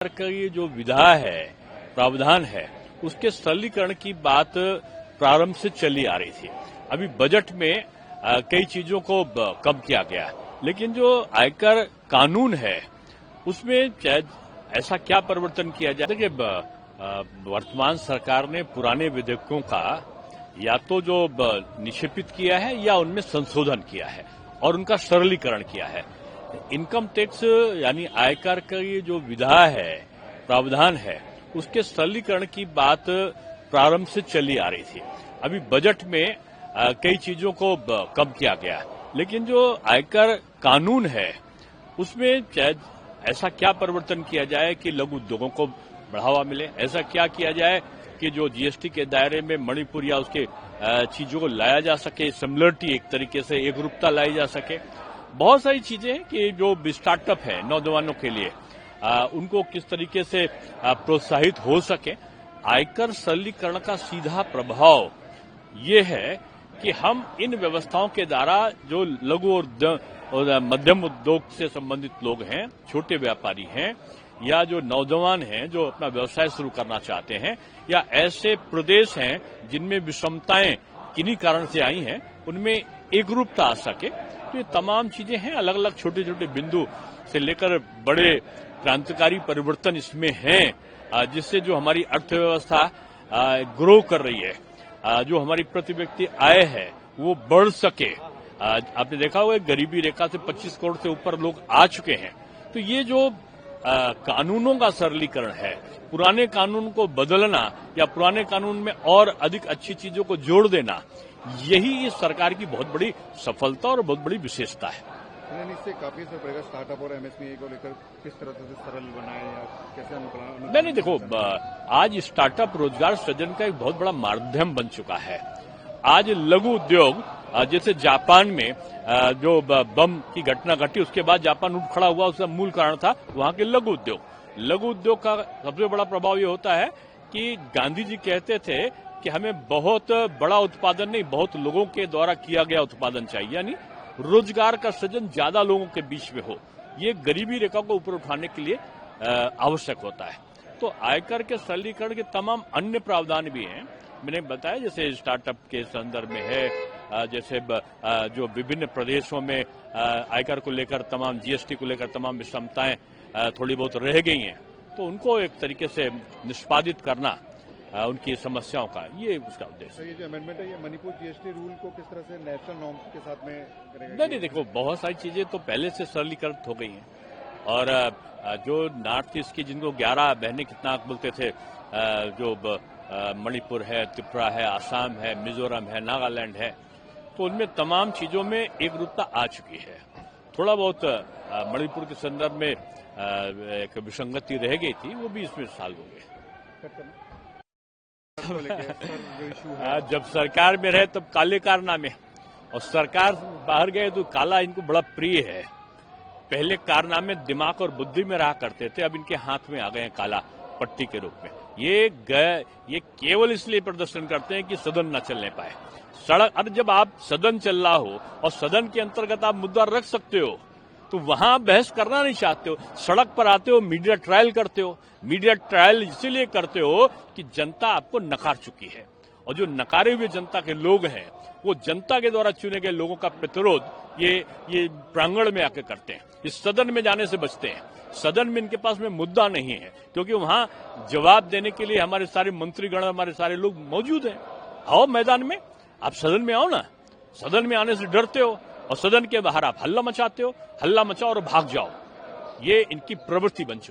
का ये जो विधा है, प्रावधान है, उसके सरलीकरण की बात प्रारंभ से चली आ रही थी। अभी बजट में कई चीजों को कम किया गया, लेकिन जो आयकर कानून है उसमें ऐसा क्या परिवर्तन किया जाए कि वर्तमान सरकार ने पुराने विधेयकों का या तो जो निक्षेपित किया है या उनमें संशोधन किया है और उनका सरलीकरण किया है। इनकम टैक्स यानी आयकर का ये जो विधा है, प्रावधान है, उसके सरलीकरण की बात प्रारंभ से चली आ रही थी। अभी बजट में कई चीजों को कम किया गया, लेकिन जो आयकर कानून है उसमें ऐसा क्या परिवर्तन किया जाए कि लघु उद्योगों को बढ़ावा मिले, ऐसा क्या किया जाए कि जो जीएसटी के दायरे में मणिपुर या उसके चीजों को लाया जा सके, सिमिलरिटी एक तरीके से एकरूपता लाई जा सके। बहुत सारी चीजें हैं कि जो स्टार्टअप है नौजवानों के लिए उनको किस तरीके से प्रोत्साहित हो सके। आयकर सरलीकरण का सीधा प्रभाव ये है कि हम इन व्यवस्थाओं के द्वारा जो लघु और मध्यम उद्योग से संबंधित लोग हैं, छोटे व्यापारी हैं या जो नौजवान हैं जो अपना व्यवसाय शुरू करना चाहते हैं या ऐसे प्रदेश हैं जिनमें विषमताएं किन्हीं कारण से आई हैं, उनमें एकरूपता आ सके। तो ये तमाम चीजें हैं, अलग अलग छोटे छोटे बिंदु से लेकर बड़े क्रांतिकारी परिवर्तन इसमें हैं, जिससे जो हमारी अर्थव्यवस्था ग्रो कर रही है, जो हमारी प्रति व्यक्ति आय है वो बढ़ सके। आपने देखा होगा गरीबी रेखा से 25 करोड़ से ऊपर लोग आ चुके हैं। तो ये जो कानूनों का सरलीकरण है, पुराने कानून को बदलना या पुराने कानून में और अधिक अच्छी चीजों को जोड़ देना, यही इस सरकार की बहुत बड़ी सफलता और बहुत बड़ी विशेषता है। इससे काफी असर पड़ेगा स्टार्टअप और एमएसएमई को लेकर, किस तरह से सरल बनाए या कैसे नहीं देखो, आज स्टार्टअप रोजगार सृजन का एक बहुत बड़ा माध्यम बन चुका है। आज लघु उद्योग, जैसे जापान में जो बम की घटना घटी उसके बाद जापान उठ खड़ा हुआ, उसका मूल कारण था वहां के लघु उद्योग। लघु उद्योग का सबसे बड़ा प्रभाव ये होता है कि गांधी जी कहते थे कि हमें बहुत बड़ा उत्पादन नहीं, बहुत लोगों के द्वारा किया गया उत्पादन चाहिए, यानी रोजगार का सृजन ज्यादा लोगों के बीच में हो। ये गरीबी रेखा को ऊपर उठाने के लिए आवश्यक होता है। तो आयकर के सरलीकरण के तमाम अन्य प्रावधान भी हैं, मैंने बताया, जैसे स्टार्टअप के संदर्भ में है, जैसे जो विभिन्न प्रदेशों में आयकर को लेकर तमाम जीएसटी को लेकर तमाम विषमताएं थोड़ी बहुत रह गई हैं, तो उनको एक तरीके से निष्पादित करना उनकी समस्याओं का, ये उसका उद्देश्य। ये जो अमेंडमेंट है ये मणिपुर जीएसटी रूल को किस तरह से नेशनल नॉर्म्स के साथ में करेगा? नहीं देखो, बहुत सारी चीजें तो पहले से सरलीकृत हो गई हैं और जो नॉर्थ ईस्ट की जिनको 11 बहनें कितना बोलते थे, जो मणिपुर है, त्रिपुरा है, आसाम है, मिजोरम है, नागालैंड है, तो उनमें तमाम चीजों में एकरूपता आ चुकी है। थोड़ा बहुत मणिपुर के संदर्भ में एक विसंगति रह गई थी, वो भी इसमें साल हो गए। जब सरकार में रहे तब काले कारनामे, और सरकार बाहर गए तो काला इनको बड़ा प्रिय है। पहले कारनामे दिमाग और बुद्धि में रहा करते थे, अब इनके हाथ में आ गए हैं काला पट्टी के रूप में। ये केवल इसलिए प्रदर्शन करते हैं कि सदन न चलने पाए। सड़क, अरे जब आप सदन चल रहा हो और सदन के अंतर्गत आप मुद्दा रख सकते हो तो वहां बहस करना नहीं चाहते हो, सड़क पर आते हो, मीडिया ट्रायल करते हो। मीडिया ट्रायल इसीलिए करते हो कि जनता आपको नकार चुकी है, और जो नकारे हुए जनता के लोग हैं वो जनता के द्वारा चुने गए लोगों का प्रतिरोध ये प्रांगण में आके करते हैं, इस सदन में जाने से बचते हैं। सदन में इनके पास में मुद्दा नहीं है, क्योंकि वहां जवाब देने के लिए हमारे सारे मंत्रीगण, हमारे सारे लोग मौजूद हैं। आओ मैदान में, आप सदन में आओ ना। सदन में आने से डरते हो और सदन के बाहर आप हल्ला मचाते हो, हल्ला मचाओ और भाग जाओ। ये इनकी प्रवृत्ति बन चुकी है।